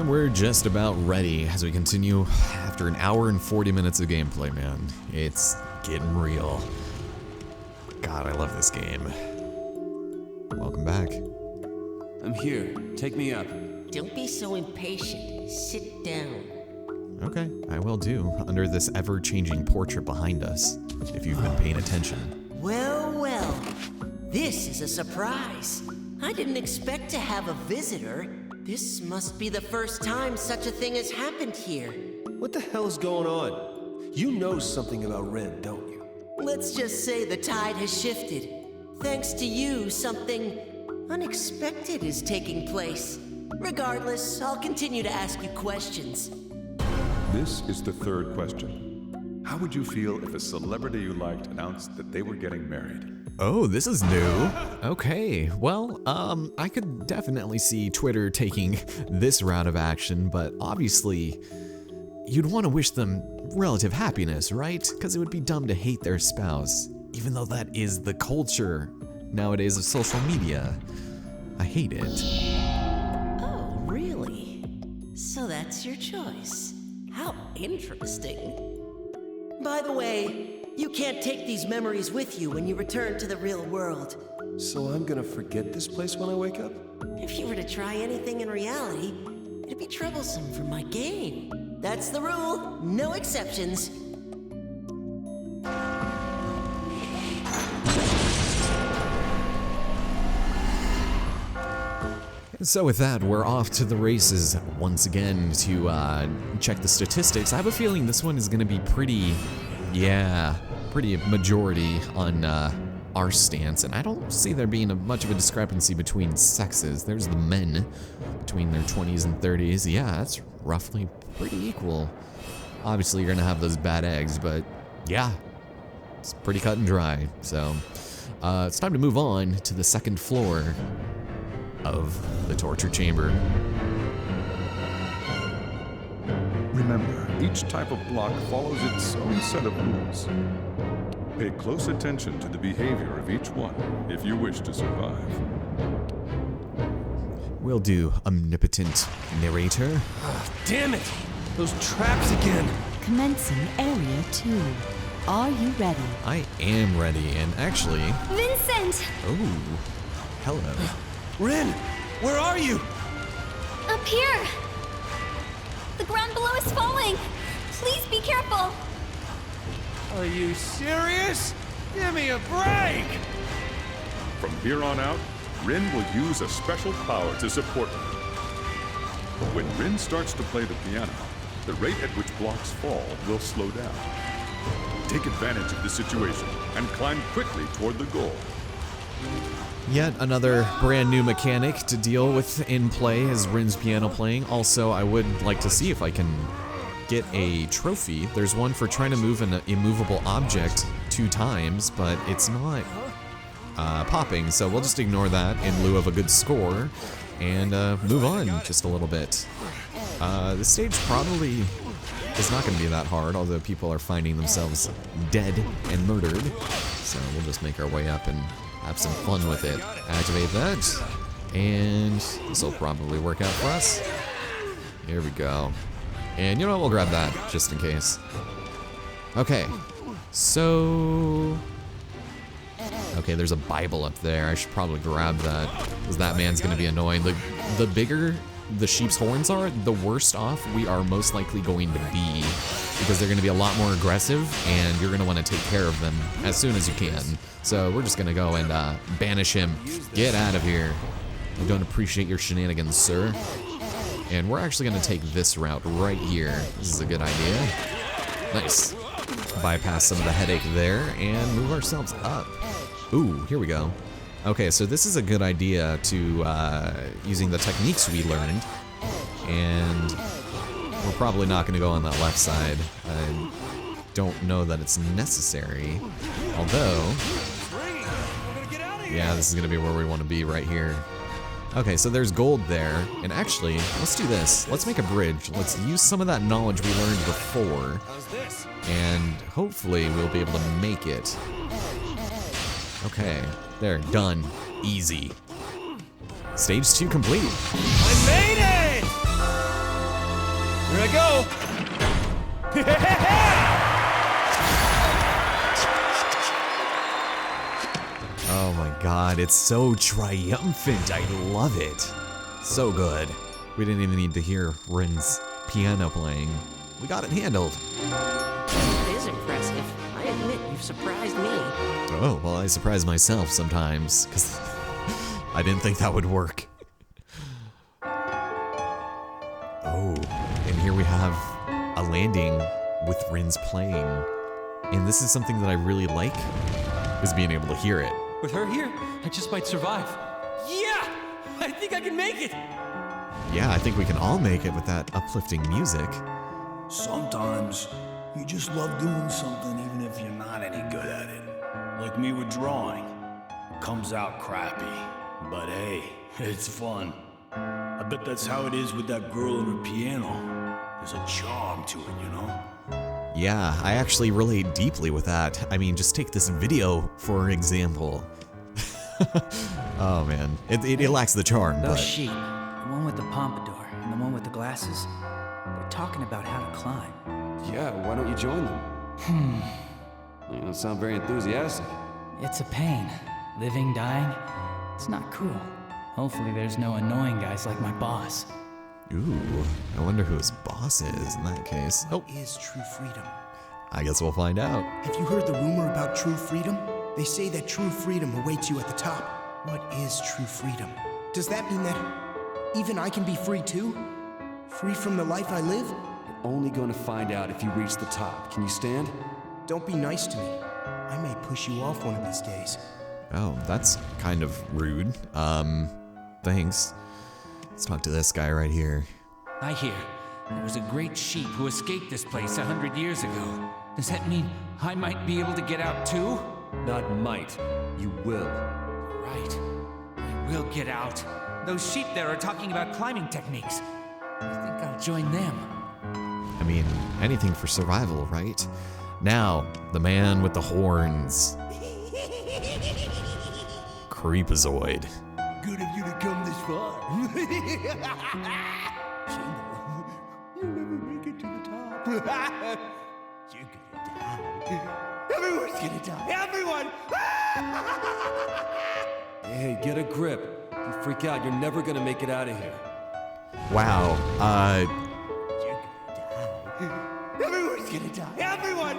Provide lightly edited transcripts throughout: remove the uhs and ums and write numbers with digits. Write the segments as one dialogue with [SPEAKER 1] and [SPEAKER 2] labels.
[SPEAKER 1] And we're just about ready as we continue after an hour and 40 minutes of gameplay, man. It's getting real. God, I love this game. Welcome back.
[SPEAKER 2] I'm here. Take me up.
[SPEAKER 3] Don't be so impatient. Sit down.
[SPEAKER 1] Okay, I will do, under this ever-changing portrait behind us, if you've been paying attention.
[SPEAKER 3] Well, well. This is a surprise. I didn't expect to have a visitor. This must be the first time such a thing has happened here.
[SPEAKER 4] What the hell is going on? You know something about Ren, don't you?
[SPEAKER 3] Let's just say the tide has shifted. Thanks to you, something unexpected is taking place. Regardless, I'll continue to ask you questions.
[SPEAKER 5] This is the third question. How would you feel if a celebrity you liked announced that they were getting married?
[SPEAKER 1] Oh, this is new. Okay, well, I could definitely see Twitter taking this route of action, but obviously, you'd want to wish them relative happiness, right? Because it would be dumb to hate their spouse, even though that is the culture nowadays of social media. I hate it.
[SPEAKER 3] Oh, really? So that's your choice. How interesting. By the way, you can't take these memories with you when you return to the real world.
[SPEAKER 4] So I'm gonna forget this place when I wake up?
[SPEAKER 3] If you were to try anything in reality, it'd be troublesome for my game. That's the rule, no exceptions.
[SPEAKER 1] So with that, we're off to the races once again to check the statistics. I have a feeling this one is going to be pretty majority on our stance, and I don't see there being much of a discrepancy between sexes. There's the men between their 20s and 30s. Yeah, that's roughly pretty equal. Obviously, you're going to have those bad eggs, but yeah, it's pretty cut and dry. So it's time to move on to the second floor of the torture chamber.
[SPEAKER 5] Remember, each type of block follows its own set of rules. Pay close attention to the behavior of each one if you wish to survive.
[SPEAKER 1] Will do, omnipotent narrator.
[SPEAKER 4] Damn it! Those traps again!
[SPEAKER 6] Commencing Area 2. Are you ready?
[SPEAKER 1] I am ready, and actually...
[SPEAKER 6] Vincent!
[SPEAKER 1] Oh, hello.
[SPEAKER 4] Ren! Where are you?
[SPEAKER 6] Up here! The ground below is falling! Please be careful!
[SPEAKER 4] Are you serious? Give me a break!
[SPEAKER 5] From here on out, Rin will use a special power to support you. When Rin starts to play the piano, the rate at which blocks fall will slow down. Take advantage of the situation and climb quickly toward the goal.
[SPEAKER 1] Yet another brand new mechanic to deal with in play as Rin's piano playing. Also, I would like to see if I can get a trophy. There's one for trying to move an immovable object 2 times, but it's not popping, so we'll just ignore that in lieu of a good score and move on just a little bit. This stage probably is not going to be that hard, although people are finding themselves dead and murdered. So we'll just make our way up and have some fun with it. Activate that, and this will probably work out for us. Here we go. And you know what, we'll grab that, just in case. Okay, so... Okay, there's a Bible up there. I should probably grab that, because that man's gonna be annoying. The bigger the sheep's horns are, the worse off we are most likely going to be, because they're gonna be a lot more aggressive, and you're gonna wanna take care of them as soon as you can. So we're just gonna go and banish him. Get out of here. I don't appreciate your shenanigans, sir. And we're actually gonna take this route right here. This is a good idea. Nice. Bypass some of the headache there and move ourselves up. Ooh, here we go. Okay, so this is a good idea to using the techniques we learned, and we're probably not gonna go on that left side. I don't know that it's necessary, although, yeah, this is gonna be where we wanna be right here. Okay, so there's gold there, and actually, let's do this. Let's make a bridge. Let's use some of that knowledge we learned before, and hopefully we'll be able to make it. Okay, there, done. Easy. Stage 2 complete.
[SPEAKER 4] I made it! Here I go!
[SPEAKER 1] Oh my god, it's so triumphant. I love it. So good. We didn't even need to hear Rin's piano playing. We got it handled.
[SPEAKER 3] It is impressive. I admit you've surprised me.
[SPEAKER 1] Oh, well, I surprise myself sometimes, because I didn't think that would work. Oh, and here we have a landing with Rin's playing. And this is something that I really like, is being able to hear it.
[SPEAKER 2] With her here, I just might survive.
[SPEAKER 4] Yeah! I think I can make it!
[SPEAKER 1] Yeah, I think we can all make it with that uplifting music.
[SPEAKER 7] Sometimes you just love doing something even if you're not any good at it. Like me with drawing. It comes out crappy. But hey, it's fun. I bet that's how it is with that girl and her piano. There's a charm to it, you know?
[SPEAKER 1] Yeah, I actually relate deeply with that. I mean, just take this video, for example. Oh man, it lacks the charm,
[SPEAKER 8] Those
[SPEAKER 1] but...
[SPEAKER 8] sheep, the one with the pompadour and the one with the glasses, they're talking about how to climb.
[SPEAKER 2] Yeah, why don't you join them? You don't sound very enthusiastic.
[SPEAKER 8] It's a pain. Living, dying, it's not cool. Hopefully there's no annoying guys like my boss.
[SPEAKER 1] Ooh, I wonder who his boss is in that case. Oh,
[SPEAKER 9] Is true freedom?
[SPEAKER 1] I guess we'll find out.
[SPEAKER 9] Have you heard the rumor about true freedom? They say that true freedom awaits you at the top. What is true freedom? Does that mean that even I can be free too? Free from the life I live?
[SPEAKER 2] You're only going to find out if you reach the top. Can you stand?
[SPEAKER 9] Don't be nice to me. I may push you off one of these days.
[SPEAKER 1] Oh, that's kind of rude. Thanks. Let's talk to this guy right here.
[SPEAKER 10] I hear there was a great sheep who escaped this place 100 years ago. Does that mean I might be able to get out too?
[SPEAKER 2] Not might. You will.
[SPEAKER 10] Right. I will get out. Those sheep there are talking about climbing techniques. I think I'll join them.
[SPEAKER 1] I mean, anything for survival, right? Now, the man with the horns. Creepazoid.
[SPEAKER 7] Good of you to come this far. You'll never make it to the top. You're gonna die. Everyone's gonna die. Everyone!
[SPEAKER 2] Hey, get a grip. If you freak out, you're never going to make it out of here.
[SPEAKER 1] Wow,
[SPEAKER 7] You're gonna die. Everyone's gonna die. Everyone!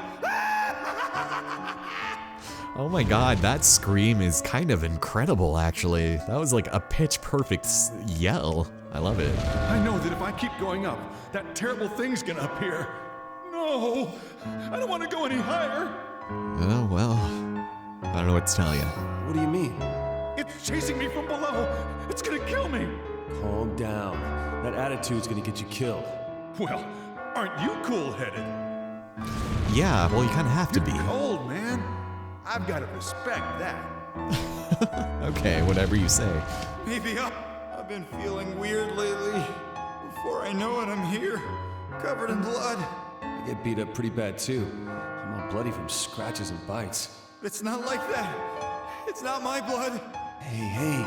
[SPEAKER 1] oh my god, that scream is kind of incredible, actually. That was like a pitch-perfect yell. I love it.
[SPEAKER 5] I know that if I keep going up, that terrible thing's gonna appear. No! I don't want to go any higher!
[SPEAKER 1] Oh, well, I don't know what to tell you.
[SPEAKER 2] What do you mean?
[SPEAKER 5] It's chasing me from below! It's gonna kill me!
[SPEAKER 2] Calm down. That attitude's going to get you killed.
[SPEAKER 5] Well, aren't you cool-headed?
[SPEAKER 1] Yeah, well, you kind of have to be.
[SPEAKER 5] Old man, I've got to respect that.
[SPEAKER 1] Okay, whatever you say.
[SPEAKER 7] Maybe I've been feeling weird lately. Before I know it, I'm here, covered in blood.
[SPEAKER 2] I get beat up pretty bad too. I'm all bloody from scratches and bites.
[SPEAKER 7] It's not like that. It's not my blood.
[SPEAKER 2] Hey.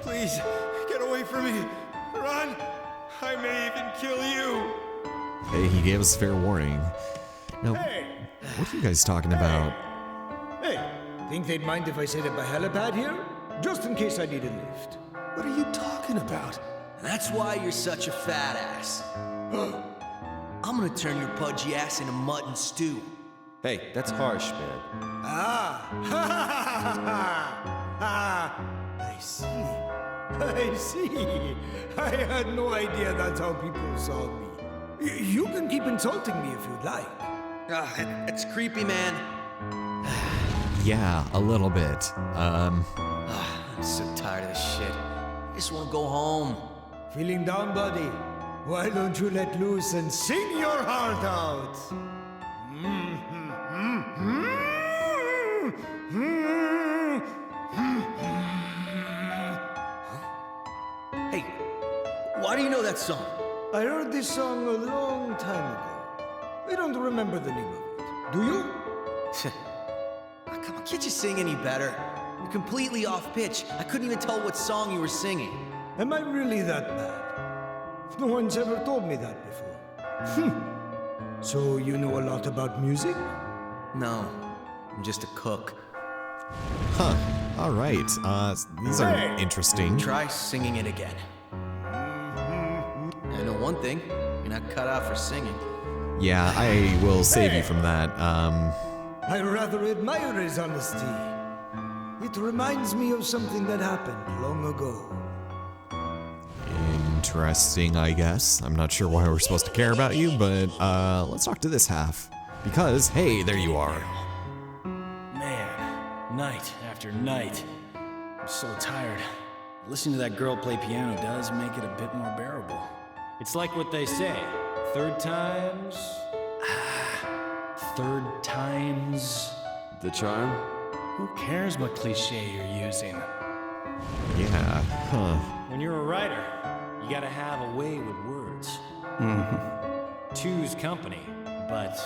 [SPEAKER 7] Please, get away from me. Run. I may even kill you.
[SPEAKER 1] Hey, he gave us fair warning. Now, what are you guys talking about?
[SPEAKER 11] Hey, think they'd mind if I set up a helipad here? Just in case I need a lift.
[SPEAKER 2] What are you talking about?
[SPEAKER 3] That's why you're such a fat ass. I'm gonna turn your pudgy ass into mutton stew.
[SPEAKER 2] Hey, that's harsh, man.
[SPEAKER 11] I see. I see. I had no idea that's how people saw me. You can keep insulting me if you'd like.
[SPEAKER 3] It's creepy, man.
[SPEAKER 1] Yeah, a little bit.
[SPEAKER 3] I'm so tired of this shit. I just wanna go home.
[SPEAKER 11] Feeling down, buddy? Why don't you let loose and sing your heart out?
[SPEAKER 3] Hey, why do you know that song?
[SPEAKER 11] I heard this song a long time ago. I don't remember the name of it. Do you?
[SPEAKER 3] Come on, can't you sing any better? You're completely off pitch. I couldn't even tell what song you were singing.
[SPEAKER 11] Am I really that bad? No one's ever told me that before. So you know a lot about music?
[SPEAKER 9] No, I'm just a cook.
[SPEAKER 1] Huh. All right. These are interesting.
[SPEAKER 9] Try singing it again. I know one thing, you're not cut out for singing.
[SPEAKER 1] Yeah, I will save you from that.
[SPEAKER 11] I rather admire his honesty. It reminds me of something that happened long ago.
[SPEAKER 1] Interesting, I guess. I'm not sure why we're supposed to care about you, but let's talk to this half. Because, hey, there you are.
[SPEAKER 7] Man, night after night. I'm so tired. Listening to that girl play piano does make it a bit more bearable.
[SPEAKER 8] It's like what they say. Third times... Third times...
[SPEAKER 2] The charm?
[SPEAKER 8] Who cares what cliche you're using?
[SPEAKER 1] Yeah, huh.
[SPEAKER 8] When you're a writer, you gotta have a way with words. Two's company, but...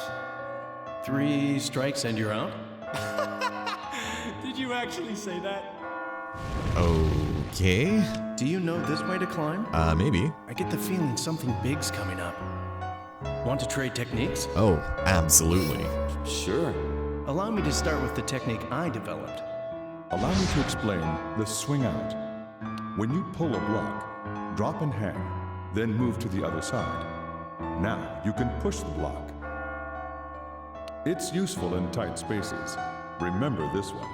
[SPEAKER 12] 3 strikes and you're out?
[SPEAKER 8] Did you actually say that?
[SPEAKER 1] Okay.
[SPEAKER 12] Do you know this way to climb?
[SPEAKER 1] Maybe.
[SPEAKER 12] I get the feeling something big's coming up. Want to trade techniques?
[SPEAKER 1] Oh, absolutely.
[SPEAKER 2] Sure.
[SPEAKER 12] Allow me to start with the technique I developed.
[SPEAKER 5] Allow me to explain the swing out. When you pull a block, drop and hang, then move to the other side. Now you can push the block. It's useful in tight spaces. Remember this one.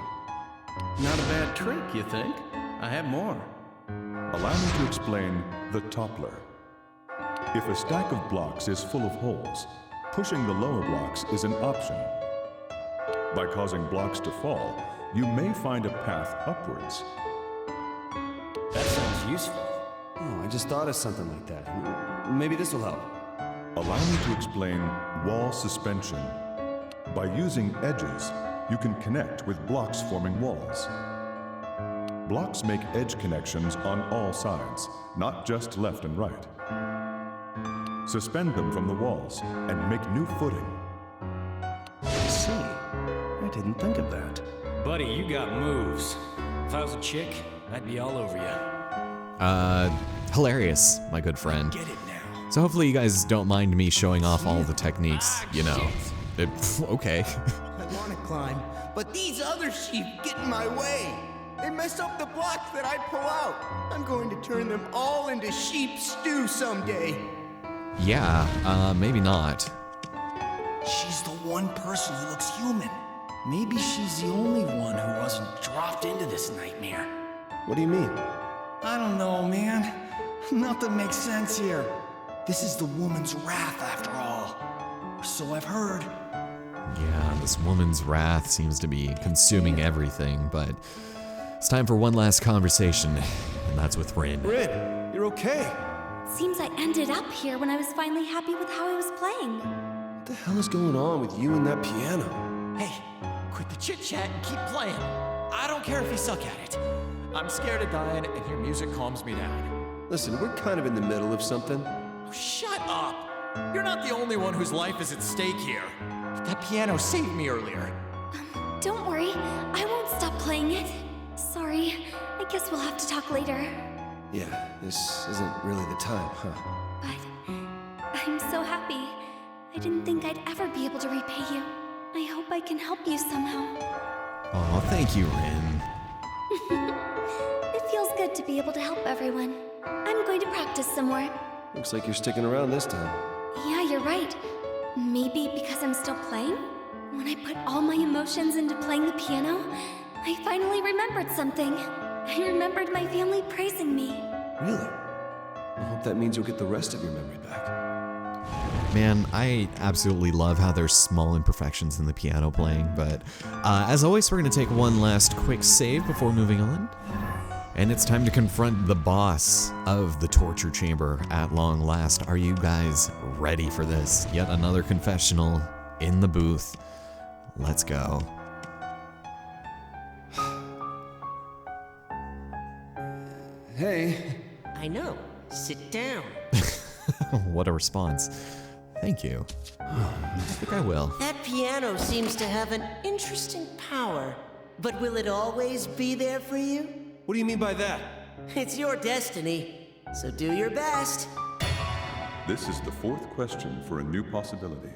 [SPEAKER 12] Not a bad trick, you think? I have more.
[SPEAKER 5] Allow me to explain the toppler. If a stack of blocks is full of holes, pushing the lower blocks is an option. By causing blocks to fall, you may find a path upwards.
[SPEAKER 8] That sounds useful.
[SPEAKER 2] Oh, I just thought of something like that. Maybe this will help.
[SPEAKER 5] Allow me to explain wall suspension. By using edges, you can connect with blocks forming walls. Blocks make edge connections on all sides, not just left and right. Suspend them from the walls and make new footing.
[SPEAKER 12] I see. I didn't think of that.
[SPEAKER 8] Buddy, you got moves. If I was a chick, I'd be all over you.
[SPEAKER 1] Hilarious, my good friend.
[SPEAKER 11] Get it now.
[SPEAKER 1] So hopefully you guys don't mind me showing off all the techniques, you know. Okay.
[SPEAKER 9] I want to climb, but these other sheep get in my way. They mess up the blocks that I pull out. I'm going to turn them all into sheep stew someday.
[SPEAKER 1] Yeah, maybe not.
[SPEAKER 7] She's the one person who looks human. Maybe she's the only one who wasn't dropped into this nightmare.
[SPEAKER 2] What do you mean?
[SPEAKER 7] I don't know, man. Nothing makes sense here. This is the woman's wrath, after all. Or so I've heard.
[SPEAKER 1] Yeah, this woman's wrath seems to be consuming everything, but it's time for one last conversation, and that's with Rin.
[SPEAKER 11] Rin, you're okay.
[SPEAKER 6] Seems I ended up here when I was finally happy with how I was playing.
[SPEAKER 2] What the hell is going on with you and that piano?
[SPEAKER 13] Hey, quit the chit-chat and keep playing. I don't care if you suck at it. I'm scared of dying, and your music calms me down.
[SPEAKER 2] Listen, we're kind of in the middle of something.
[SPEAKER 13] Oh, shut up! You're not the only one whose life is at stake here. That piano saved me earlier.
[SPEAKER 6] Don't worry, I won't stop playing it. Sorry, I guess we'll have to talk later.
[SPEAKER 2] Yeah, this isn't really the time, huh?
[SPEAKER 6] But I'm so happy. I didn't think I'd ever be able to repay you. I hope I can help you somehow.
[SPEAKER 1] Oh, thank you, Rin.
[SPEAKER 6] It feels good to be able to help everyone. I'm going to practice some more.
[SPEAKER 2] Looks like you're sticking around this time.
[SPEAKER 6] Yeah, you're right. Maybe because I'm still playing? When I put all my emotions into playing the piano, I finally remembered something. I remembered my family praising me.
[SPEAKER 2] Really? I hope that means you'll get the rest of your memory back.
[SPEAKER 1] Man, I absolutely love how there's small imperfections in the piano playing, but as always, we're going to take one last quick save before moving on. And it's time to confront the boss of the torture chamber at long last. Are you guys ready for this? Yet another confessional in the booth. Let's go.
[SPEAKER 2] Hey.
[SPEAKER 3] I know. Sit down.
[SPEAKER 1] What a response. Thank you. I think I will.
[SPEAKER 3] That piano seems to have an interesting power. But will it always be there for you?
[SPEAKER 2] What do you mean by that?
[SPEAKER 3] It's your destiny, so do your best.
[SPEAKER 5] This is the fourth question for a new possibility.